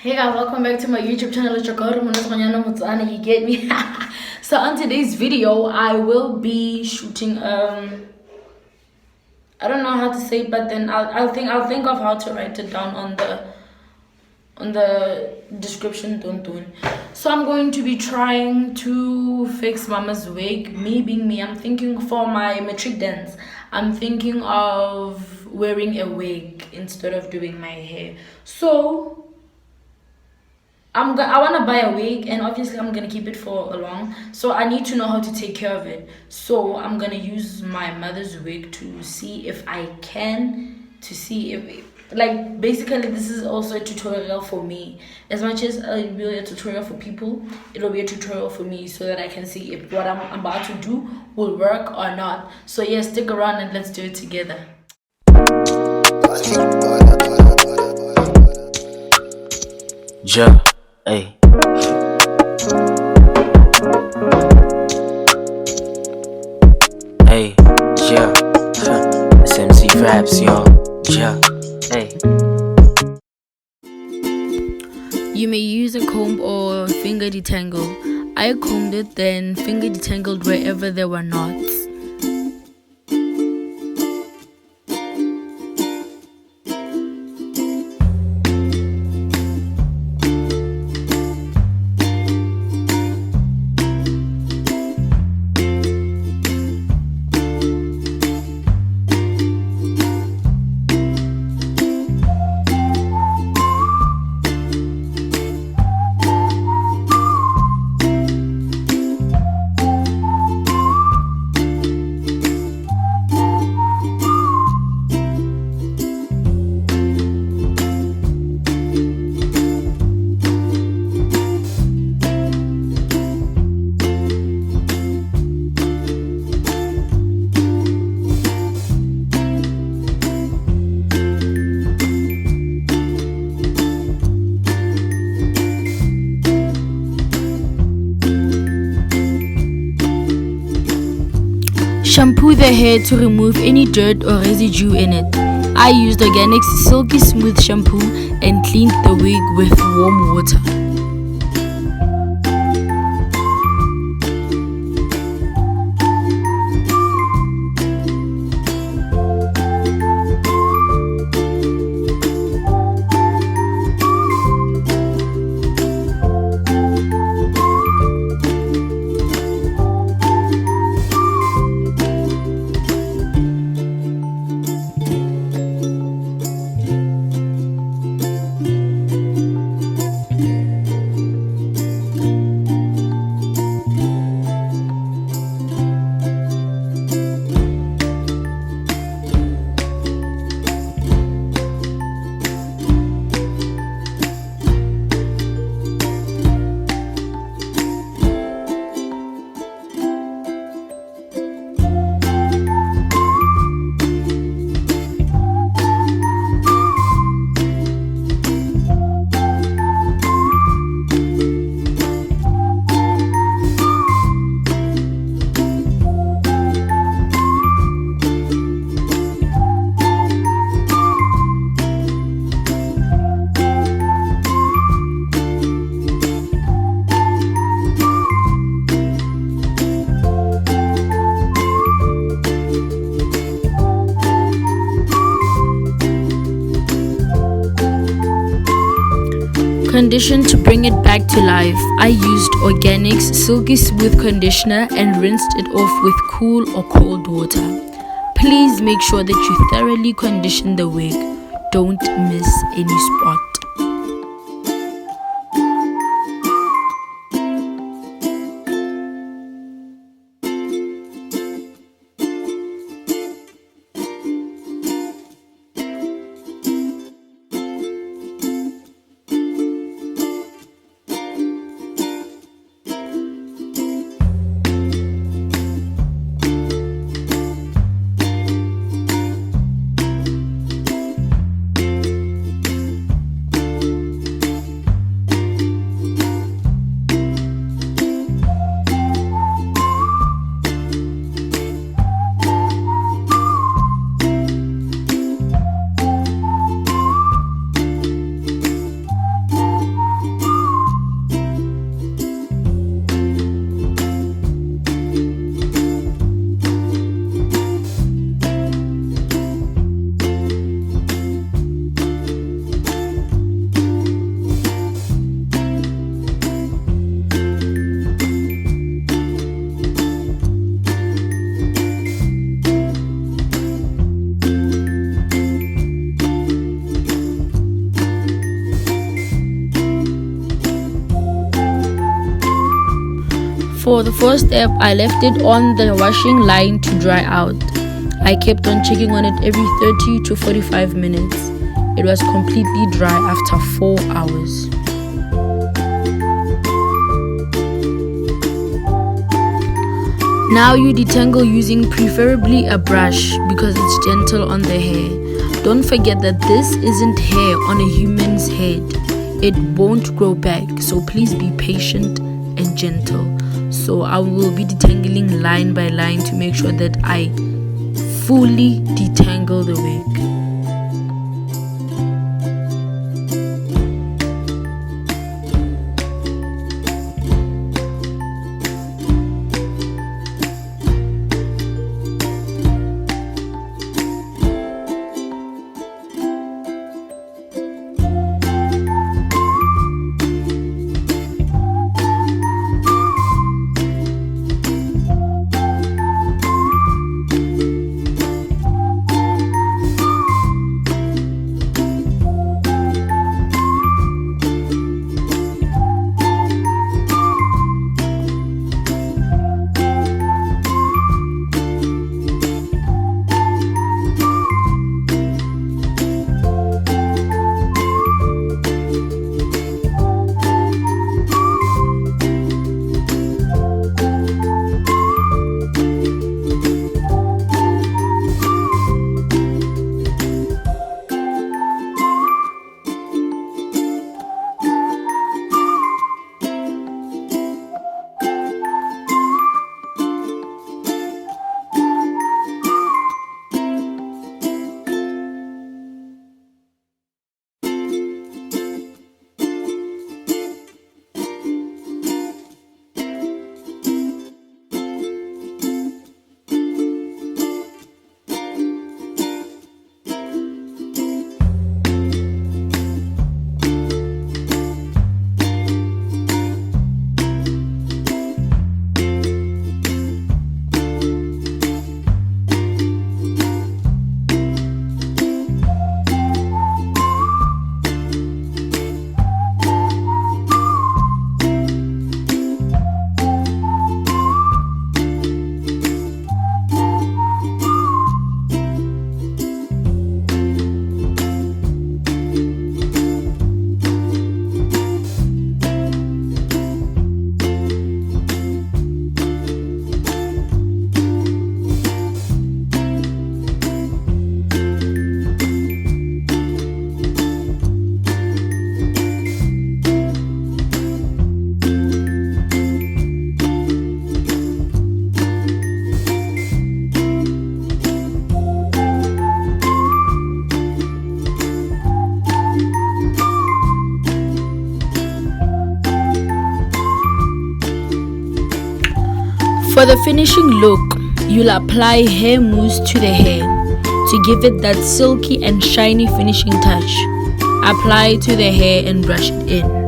Hey guys, welcome back to my YouTube channel. It's your girl Remoneetswe, you get me? So on today's video, I will be shooting I don't know how to say it, but then I'll think of how to write it down on the description. So I'm going to be trying to fix Mama's wig. Me being me, I'm thinking for my matric dance, I'm thinking of wearing a wig instead of doing my hair. So I want to buy a wig, and obviously I'm gonna keep it for a long. So I need to know how to take care of it. So I'm gonna use my mother's wig to see if I can, to see if, like, basically this is also a tutorial for me. As much as it'll be a tutorial for people, it'll be a tutorial for me so that I can see if what I'm about to do will work or not. So yeah, stick around and let's do it together. Ja, hey. Hey, yeah. SMC raps, y'all. Yeah, hey. You may use a comb or finger detangle. I combed it, then finger detangled wherever there were knots. Shampoo the hair to remove any dirt or residue in it. I used organic silky smooth shampoo and cleaned the wig with warm water. Condition to bring it back to life. I used Organics Silky Smooth Conditioner and rinsed it off with cool or cold water. Please make sure that you thoroughly condition the wig. Don't miss any spot. For the first step, I left it on the washing line to dry out. I kept on checking on it every 30 to 45 minutes. It was completely dry after 4 hours. Now you detangle using preferably a brush because it's gentle on the hair. Don't forget that this isn't hair on a human's head. It won't grow back, so please be patient and gentle. So I will be detangling line by line to make sure that I fully detangle the wig. For the finishing look, you'll apply hair mousse to the hair to give it that silky and shiny finishing touch. Apply to the hair and brush it in.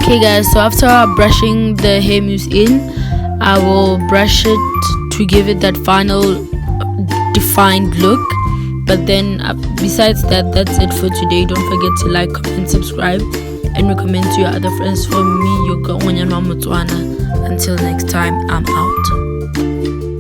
Okay guys, so after brushing the hair mousse in, I will brush it to give it that final defined look. But then besides that, that's it for today. Don't forget to like, comment, subscribe, and recommend to your other friends. For me, your girl Motswana. Until next time, I'm out.